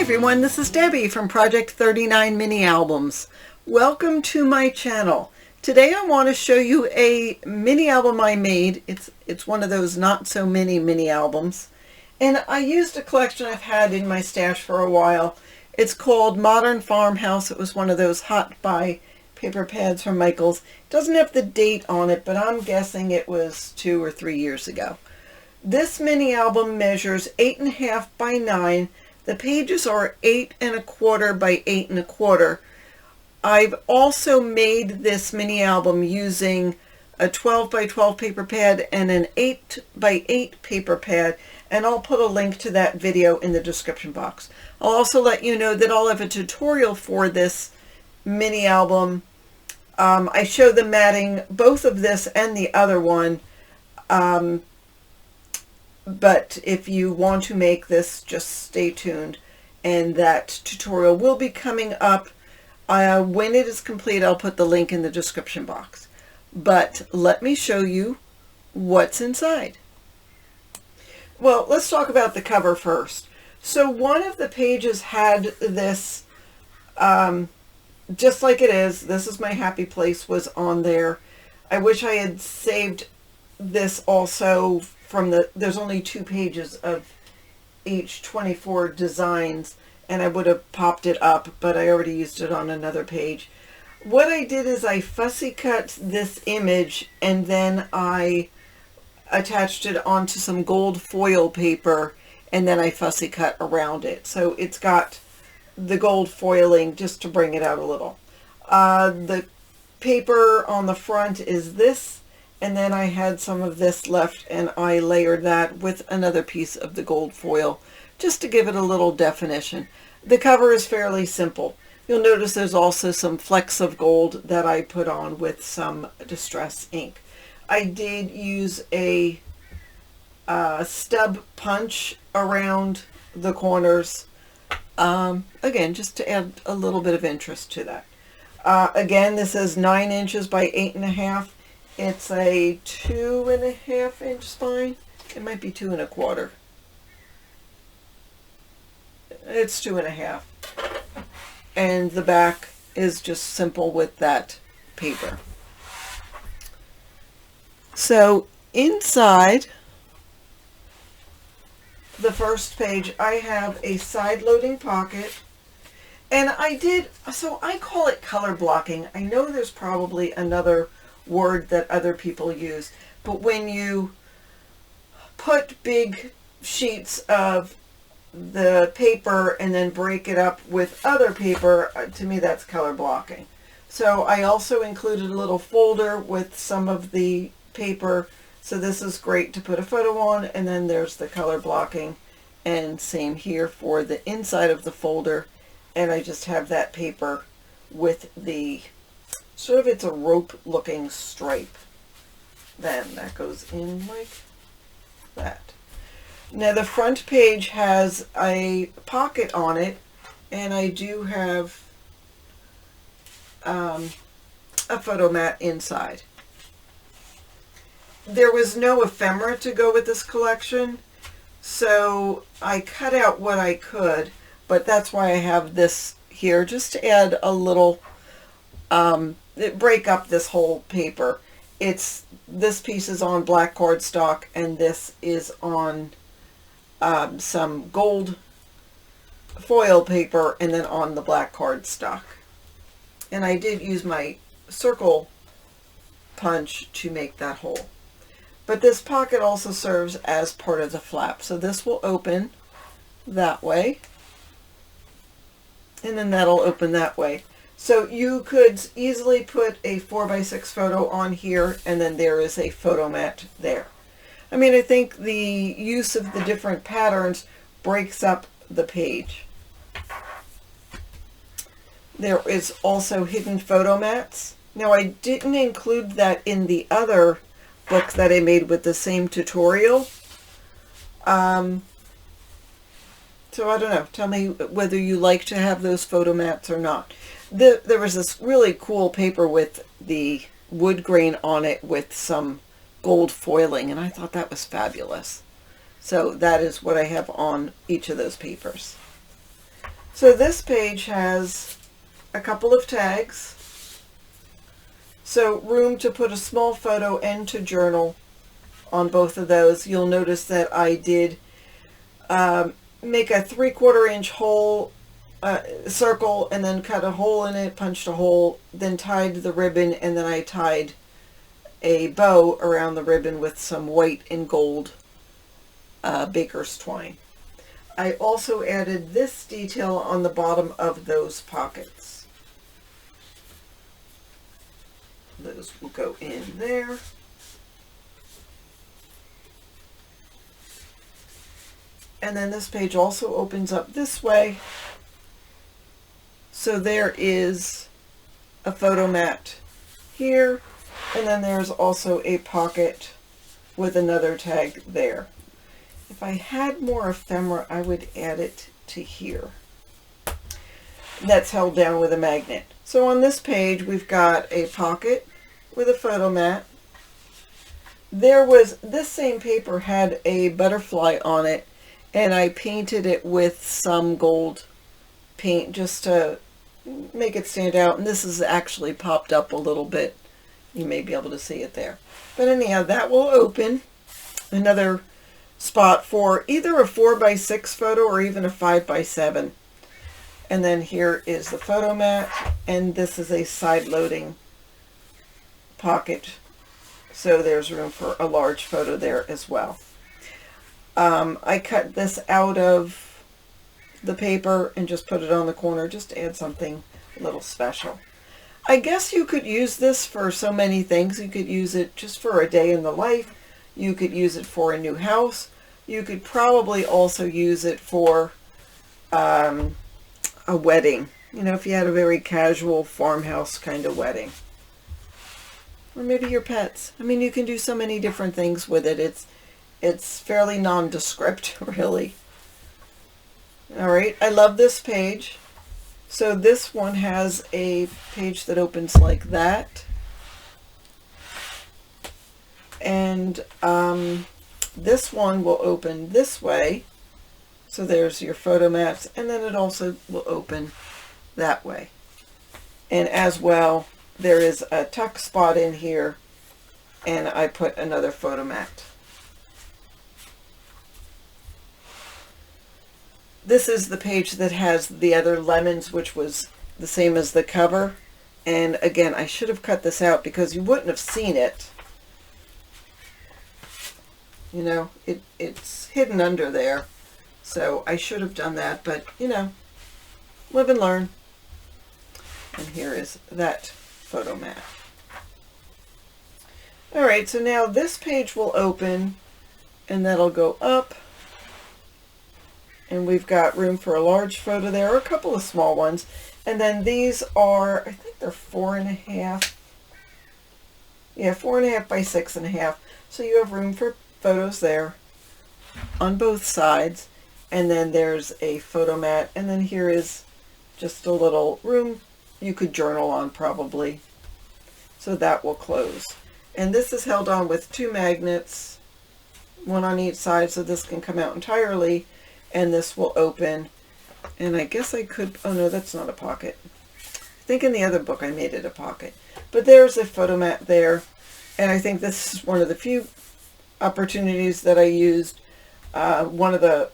everyone, this is Debbie from Project 39 Mini Albums. Welcome to my channel. Today I want to show you a mini album I made. It's one of those not so mini albums. And I used a collection I've had in my stash for a while. It's called Modern Farmhouse. It was one of those hot buy paper pads from Michaels. It doesn't have the date on it, but I'm guessing it was 2 or 3 years ago. This mini album measures 8.5 by 9. The pages are 8 1/4 by 8 1/4. I've also made this mini album using a 12 by 12 paper pad and an 8 by 8 paper pad, and I'll put a link to that video in the description box. I'll also let you know that I'll have a tutorial for this mini album. I show the matting, both of this and the other one. But if you want to make this, just stay tuned, and that tutorial will be coming up. When it is complete, I'll put the link in the description box. But let me show you what's inside. Well, let's talk about the cover first. So one of the pages had this, just like it is, "This is my happy place" was on there. I wish I had saved this also from there's only 2 pages of each 24 designs, and I would have popped it up, but I already used it on another page. What I did is I fussy cut this image, and then I attached it onto some gold foil paper, and then I fussy cut around it. So it's got the gold foiling just to bring it out a little. The paper on the front is this, and then I had some of this left, and I layered that with another piece of the gold foil just to give it a little definition. The cover is fairly simple. You'll notice there's also some flecks of gold that I put on with some distress ink. I did use a stub punch around the corners, again, just to add a little bit of interest to that. Again, this is 9 inches by 8.5. It's a 2.5 inch spine. It might be 2 1/4. It's 2.5. And the back is just simple with that paper. So inside the first page, I have a side loading pocket. And so I call it color blocking. I know there's probably another word that other people use, but when you put big sheets of the paper and then break it up with other paper, to me that's color blocking. So I also included a little folder with some of the paper, so this is great to put a photo on, and then there's the color blocking, and same here for the inside of the folder. And I just have that paper with the sort of, it's a rope looking stripe. Then that goes in like that. Now the front page has a pocket on it, and I do have a photo mat inside. There was no ephemera to go with this collection, so I cut out what I could, but that's why I have this here, just to add a little break up this whole paper. This piece is on black cardstock, and this is on some gold foil paper, and then on the black cardstock. And I did use my circle punch to make that hole. But this pocket also serves as part of the flap. So this will open that way, and then that'll open that way. So you could easily put a 4x6 photo on here, and then there is a photo mat there. I mean, I think the use of the different patterns breaks up the page. There is also hidden photo mats. Now I didn't include that in the other book that I made with the same tutorial. So I don't know. Tell me whether you like to have those photo mats or not. There was this really cool paper with the wood grain on it with some gold foiling, and I thought that was fabulous. So that is what I have on each of those papers. So this page has a couple of tags. So room to put a small photo and to journal on both of those. You'll notice that I did make a 3/4 inch hole circle and then cut a hole in it, punched a hole, then tied the ribbon, and then I tied a bow around the ribbon with some white and gold baker's twine. I also added this detail on the bottom of those pockets. Those will go in there. And then this page also opens up this way. So there is a photo mat here, and then there's also a pocket with another tag there. If I had more ephemera, I would add it to here. That's held down with a magnet. So on this page, we've got a pocket with a photo mat. This same paper had a butterfly on it, and I painted it with some gold paint just to make it stand out. And this is actually popped up a little bit. You may be able to see it there. But anyhow, that will open another spot for either a 4x6 photo or even a 5x7. And then here is the photo mat, and this is a side loading pocket. So there's room for a large photo there as well. I cut this out of the paper and just put it on the corner just to add something a little special. I guess you could use this for so many things. You could use it just for a day in the life. You could use it for a new house. You could probably also use it for a wedding. You know, if you had a very casual farmhouse kind of wedding. Or maybe your pets. I mean, you can do so many different things with it. It's fairly nondescript, really. All right, I love this page. So this one has a page that opens like that. And this one will open this way. So there's your photo mats, and then it also will open that way. And as well, there is a tuck spot in here, and I put another photo mat. This is the page that has the other lemons, which was the same as the cover. And again, I should have cut this out because you wouldn't have seen it. You know, it's hidden under there. So I should have done that, but you know, live and learn. And here is that photo mat. All right, so now this page will open, and that'll go up. And we've got room for a large photo there, or a couple of small ones. And then these are, I think they're 4.5. Yeah, 4.5 by 6.5. So you have room for photos there on both sides. And then there's a photo mat. And then here is just a little room you could journal on probably. So that will close. And this is held on with 2 magnets, one on each side, so this can come out entirely. And this will open, and I guess I could, oh no, that's not a pocket. I think in the other book I made it a pocket. But there's a photo mat there, and I think this is one of the few opportunities that I used one of the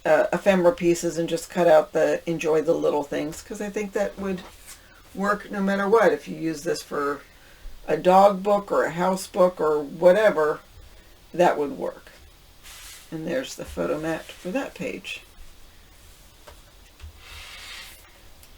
ephemera pieces and just cut out the enjoy the little things, because I think that would work no matter what. If you use this for a dog book or a house book or whatever, that would work. And there's the photo mat for that page.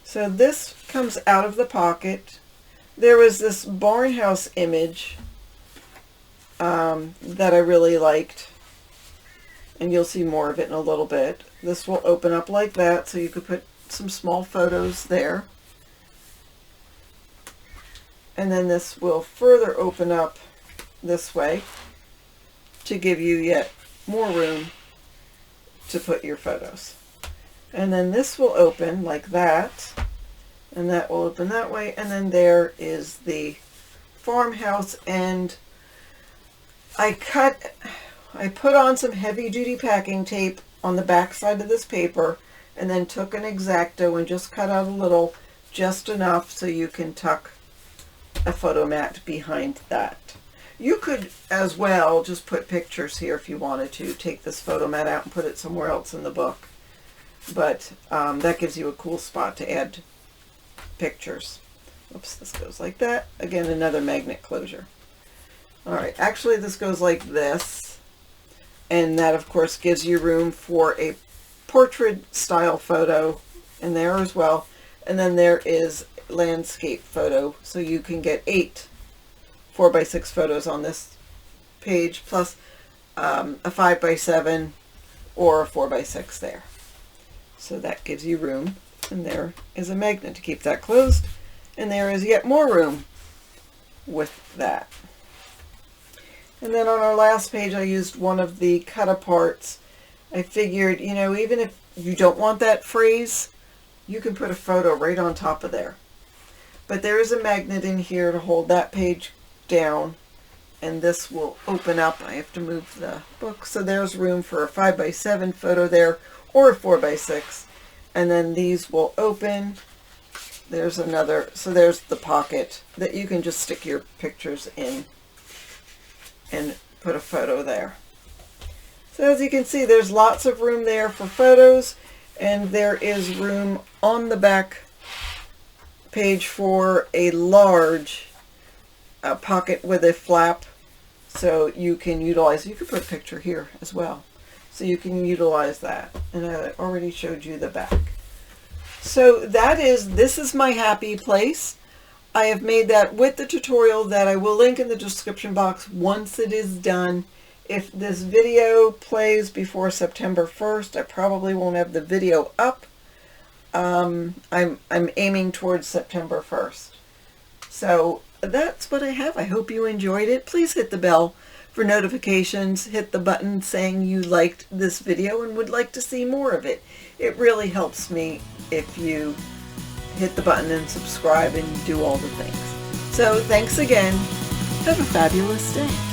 So this comes out of the pocket. There was this barn house image that I really liked. And you'll see more of it in a little bit. This will open up like that, so you could put some small photos there. And then this will further open up this way to give you yet more room to put your photos. And then this will open like that, and that will open that way, and then there is the farmhouse. And I put on some heavy duty packing tape on the back side of this paper and then took an X-Acto and just cut out a little, just enough so you can tuck a photo mat behind that. You could as well just put pictures here if you wanted to. Take this photo mat out and put it somewhere else in the book. But that gives you a cool spot to add pictures. Oops, this goes like that. Again, another magnet closure. All right, actually this goes like this. And that, of course, gives you room for a portrait style photo in there as well. And then there is landscape photo, so you can get 8 4x6 photos on this page, plus a 5x7 or a 4x6 there. So that gives you room, and there is a magnet to keep that closed, and there is yet more room with that. And then on our last page I used one of the cut aparts. I figured, you know, even if you don't want that phrase, you can put a photo right on top of there. But there is a magnet in here to hold that page down, and this will open up. I have to move the book, so there's room for a 5x7 photo there, or a 4x6, and then these will open. There's another, so there's the pocket that you can just stick your pictures in and put a photo there. So as you can see, there's lots of room there for photos, and there is room on the back page for a large pocket with a flap, so you can utilize, you could put a picture here as well, so you can utilize that. And I already showed you the back. So this is my happy place. I have made that with the tutorial that I will link in the description box once it is done. If this video plays before September 1st, I probably won't have the video up. I'm aiming towards September 1st. So that's what I have. I hope you enjoyed it. Please hit the bell for notifications. Hit the button saying you liked this video and would like to see more of it. It really helps me if you hit the button and subscribe and do all the things. So thanks again. Have a fabulous day.